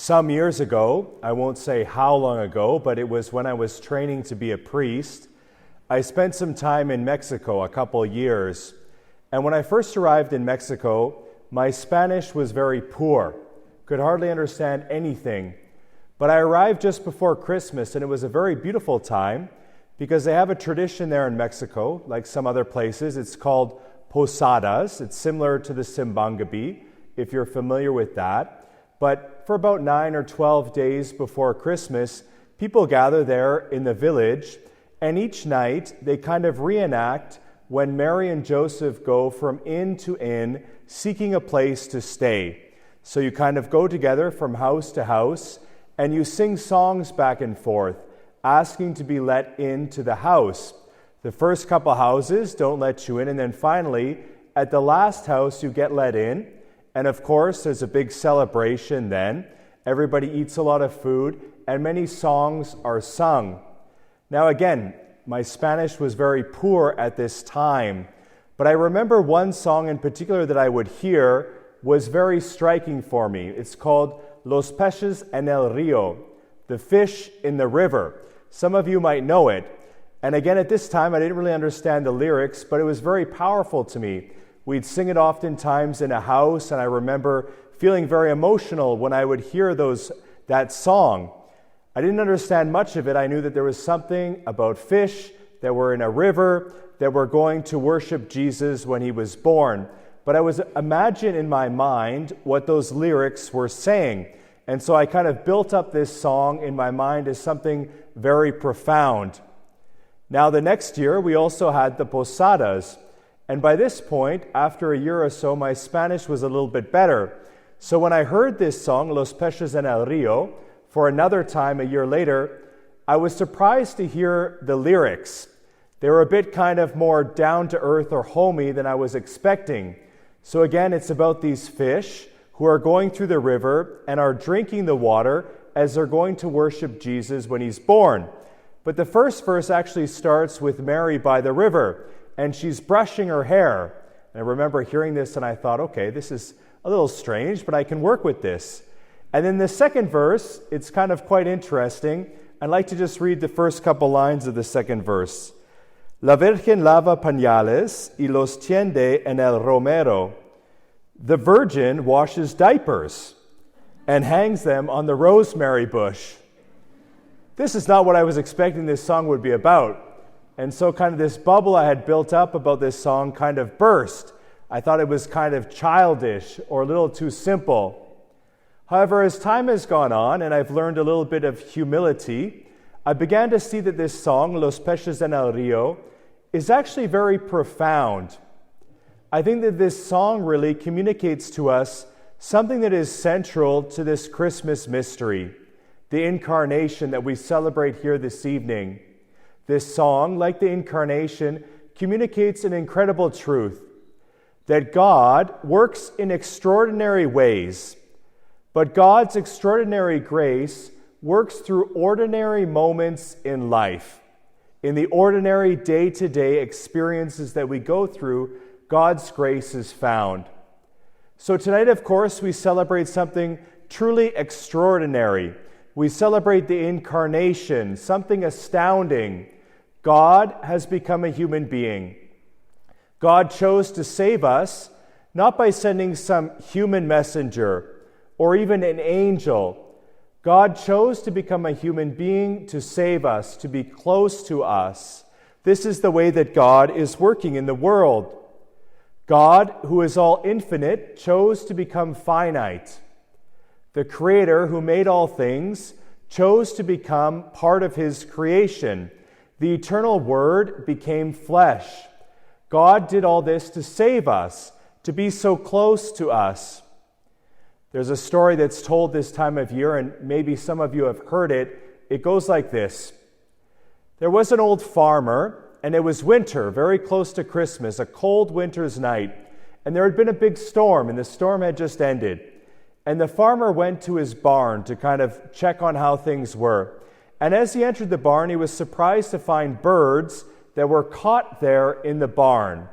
Some years ago, I won't say how long ago, but it was when I was training to be a priest, I spent some time in Mexico, a couple years. And when I first arrived in Mexico, my Spanish was very poor, could hardly understand anything. But I arrived just before Christmas, and it was a very beautiful time because they have a tradition there in Mexico, like some other places. It's called posadas. It's similar to the simbangabi, if you're familiar with that. But for about 9 or 12 days before Christmas, people gather there in the village, and each night they kind of reenact when Mary and Joseph go from inn to inn, seeking a place to stay. So you kind of go together from house to house, and you sing songs back and forth, asking to be let into the house. The first couple houses don't let you in, and then finally, at the last house, you get let in. And of course, there's a big celebration then. Everybody eats a lot of food, and many songs are sung. Now again, my Spanish was very poor at this time, but I remember one song in particular that I would hear was very striking for me. It's called Los peces en el río, the fish in the river. Some of you might know it. And again, at this time, I didn't really understand the lyrics, but it was very powerful to me. We'd sing it oftentimes in a house, and I remember feeling very emotional when I would hear that song. I didn't understand much of it. I knew that there was something about fish, that were in a river, that were going to worship Jesus when he was born. But I was imagining in my mind what those lyrics were saying. And so I kind of built up this song in my mind as something very profound. Now the next year, we also had the posadas. And by this point, after a year or so, my Spanish was a little bit better. So when I heard this song, Los peces en el río, for another time a year later, I was surprised to hear the lyrics. They were a bit kind of more down-to-earth or homey than I was expecting. So again, it's about these fish who are going through the river and are drinking the water as they're going to worship Jesus when he's born. But the first verse actually starts with Mary by the river, and she's brushing her hair. And I remember hearing this and I thought, okay, this is a little strange, but I can work with this. And then the second verse, it's kind of quite interesting. I'd like to just read the first couple lines of the second verse. La Virgen lava pañales y los tiende en el romero. The Virgin washes diapers and hangs them on the rosemary bush. This is not what I was expecting this song would be about. And so kind of this bubble I had built up about this song kind of burst. I thought it was kind of childish or a little too simple. However, as time has gone on and I've learned a little bit of humility, I began to see that this song, Los peces en el río, is actually very profound. I think that this song really communicates to us something that is central to this Christmas mystery, the Incarnation that we celebrate here this evening. This song, like the Incarnation, communicates an incredible truth, that God works in extraordinary ways, but God's extraordinary grace works through ordinary moments in life. In the ordinary day-to-day experiences that we go through, God's grace is found. So tonight, of course, we celebrate something truly extraordinary. We celebrate the Incarnation, something astounding. God has become a human being. God chose to save us, not by sending some human messenger or even an angel. God chose to become a human being to save us, to be close to us. This is the way that God is working in the world. God, who is all infinite, chose to become finite. The Creator, who made all things, chose to become part of his creation. The eternal Word became flesh. God did all this to save us, to be so close to us. There's a story that's told this time of year, and maybe some of you have heard it. It goes like this. There was an old farmer, and it was winter, very close to Christmas, a cold winter's night. And there had been a big storm, and the storm had just ended. And the farmer went to his barn to kind of check on how things were. And as he entered the barn, he was surprised to find birds that were caught there in the barn.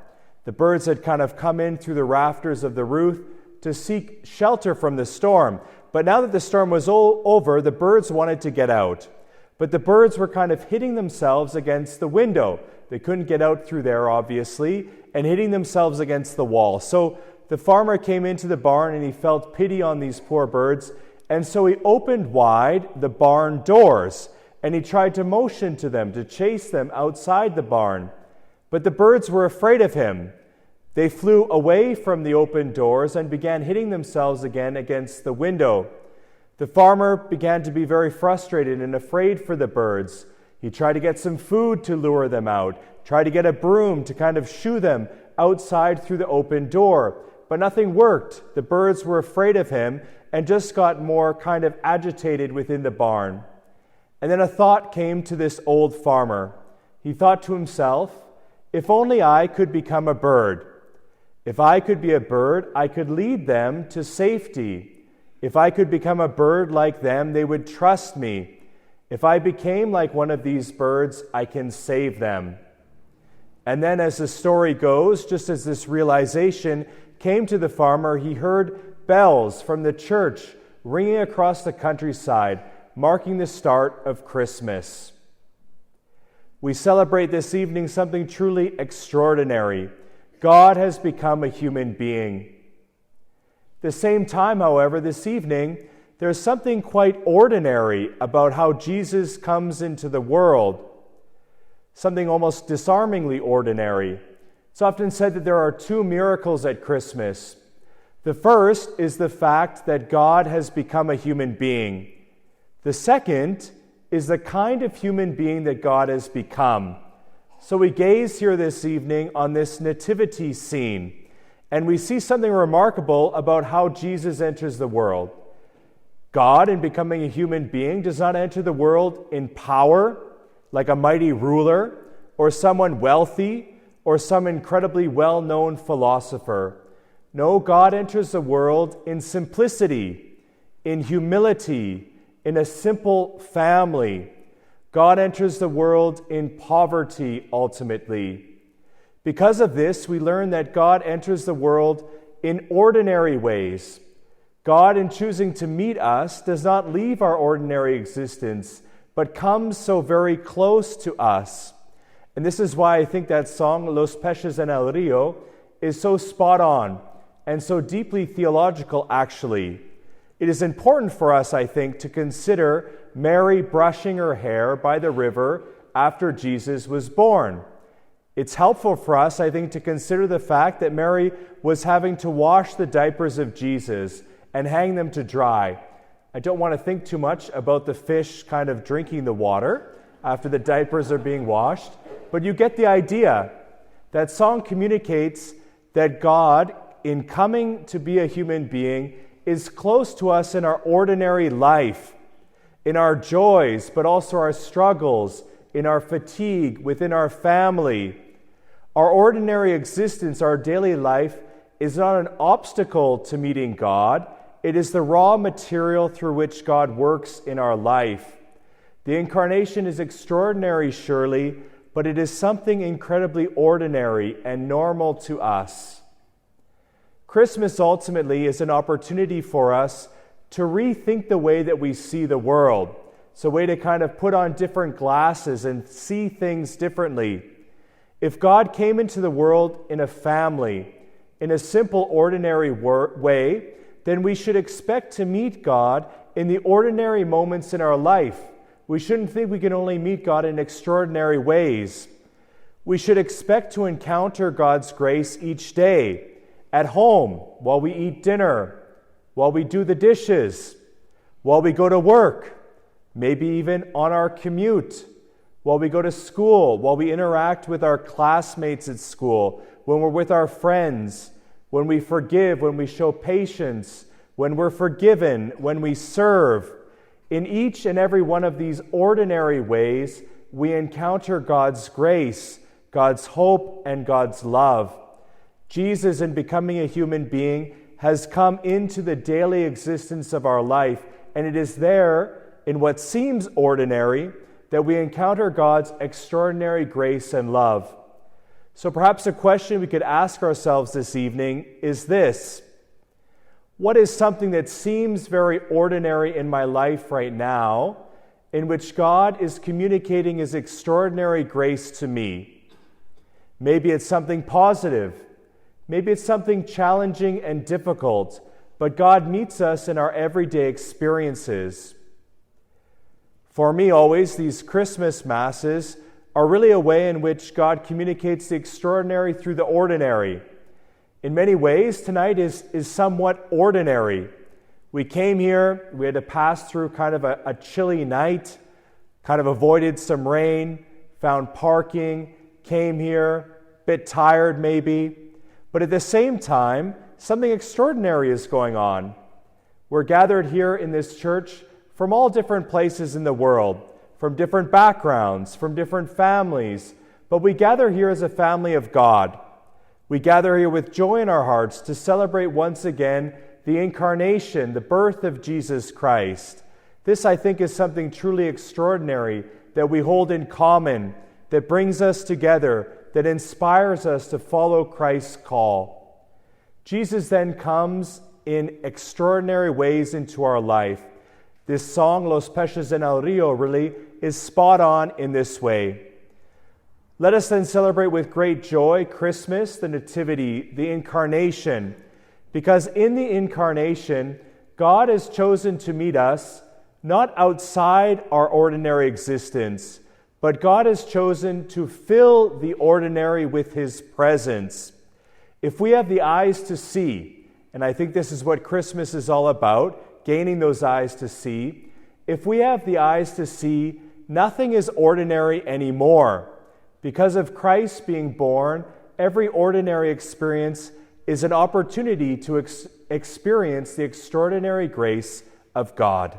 The birds had kind of come in through the rafters of the roof to seek shelter from the storm. But now that the storm was over, the birds wanted to get out. But the birds were kind of hitting themselves against the window. They couldn't get out through there, obviously, and hitting themselves against the wall. So the farmer came into the barn and he felt pity on these poor birds. And so he opened wide the barn doors and he tried to motion to them, to chase them outside the barn. But the birds were afraid of him. They flew away from the open doors and began hitting themselves again against the window. The farmer began to be very frustrated and afraid for the birds. He tried to get some food to lure them out, tried to get a broom to kind of shoo them outside through the open door. But nothing worked. The birds were afraid of him and just got more kind of agitated within the barn. And then a thought came to this old farmer. He thought to himself, if only I could become a bird. If I could be a bird, I could lead them to safety. If I could become a bird like them, they would trust me. If I became like one of these birds, I can save them. And then as the story goes, just as this realization came to the farmer, he heard bells from the church ringing across the countryside, marking the start of Christmas. We celebrate this evening something truly extraordinary. God has become a human being. At the same time, however, this evening, there's something quite ordinary about how Jesus comes into the world. Something almost disarmingly ordinary. It's often said that there are two miracles at Christmas. The first is the fact that God has become a human being. The second is the kind of human being that God has become. So we gaze here this evening on this nativity scene, and we see something remarkable about how Jesus enters the world. God, in becoming a human being, does not enter the world in power, like a mighty ruler, or someone wealthy, or some incredibly well-known philosopher. No, God enters the world in simplicity, in humility, in a simple family. God enters the world in poverty, ultimately. Because of this, we learn that God enters the world in ordinary ways. God, in choosing to meet us, does not leave our ordinary existence, but comes so very close to us. And this is why I think that song, Los Peces en el Rio, is so spot on and so deeply theological, actually. It is important for us, I think, to consider Mary brushing her hair by the river after Jesus was born. It's helpful for us, I think, to consider the fact that Mary was having to wash the diapers of Jesus and hang them to dry. I don't want to think too much about the fish kind of drinking the water after the diapers are being washed, but you get the idea. That song communicates that God, in coming to be a human being, is close to us in our ordinary life, in our joys, but also our struggles, in our fatigue, within our family. Our ordinary existence, our daily life, is not an obstacle to meeting God. It is the raw material through which God works in our life. The Incarnation is extraordinary, surely, but it is something incredibly ordinary and normal to us. Christmas ultimately is an opportunity for us to rethink the way that we see the world. It's a way to kind of put on different glasses and see things differently. If God came into the world in a family, in a simple, ordinary way, then we should expect to meet God in the ordinary moments in our life. We shouldn't think we can only meet God in extraordinary ways. We should expect to encounter God's grace each day, at home, while we eat dinner, while we do the dishes, while we go to work, maybe even on our commute, while we go to school, while we interact with our classmates at school, when we're with our friends, when we forgive, when we show patience, when we're forgiven, when we serve. In each and every one of these ordinary ways, we encounter God's grace, God's hope, and God's love. Jesus, in becoming a human being, has come into the daily existence of our life, and it is there, in what seems ordinary, that we encounter God's extraordinary grace and love. So perhaps a question we could ask ourselves this evening is this: What is something that seems very ordinary in my life right now, in which God is communicating His extraordinary grace to me? Maybe it's something positive. Maybe it's something challenging and difficult, but God meets us in our everyday experiences. For me, always, these Christmas Masses are really a way in which God communicates the extraordinary through the ordinary. In many ways, tonight is somewhat ordinary. We came here, we had to pass through kind of a chilly night, kind of avoided some rain, found parking, came here, bit tired maybe. But at the same time, something extraordinary is going on. We're gathered here in this church from all different places in the world, from different backgrounds, from different families, but we gather here as a family of God. We gather here with joy in our hearts to celebrate once again the Incarnation, the birth of Jesus Christ. This, I think, is something truly extraordinary that we hold in common, that brings us together, that inspires us to follow Christ's call. Jesus then comes in extraordinary ways into our life. This song, Los Peces en el Rio, really is spot on in this way. Let us then celebrate with great joy Christmas, the Nativity, the Incarnation, because in the Incarnation, God has chosen to meet us not outside our ordinary existence, but God has chosen to fill the ordinary with His presence. If we have the eyes to see, and I think this is what Christmas is all about, gaining those eyes to see, if we have the eyes to see, nothing is ordinary anymore. Because of Christ being born, every ordinary experience is an opportunity to experience the extraordinary grace of God.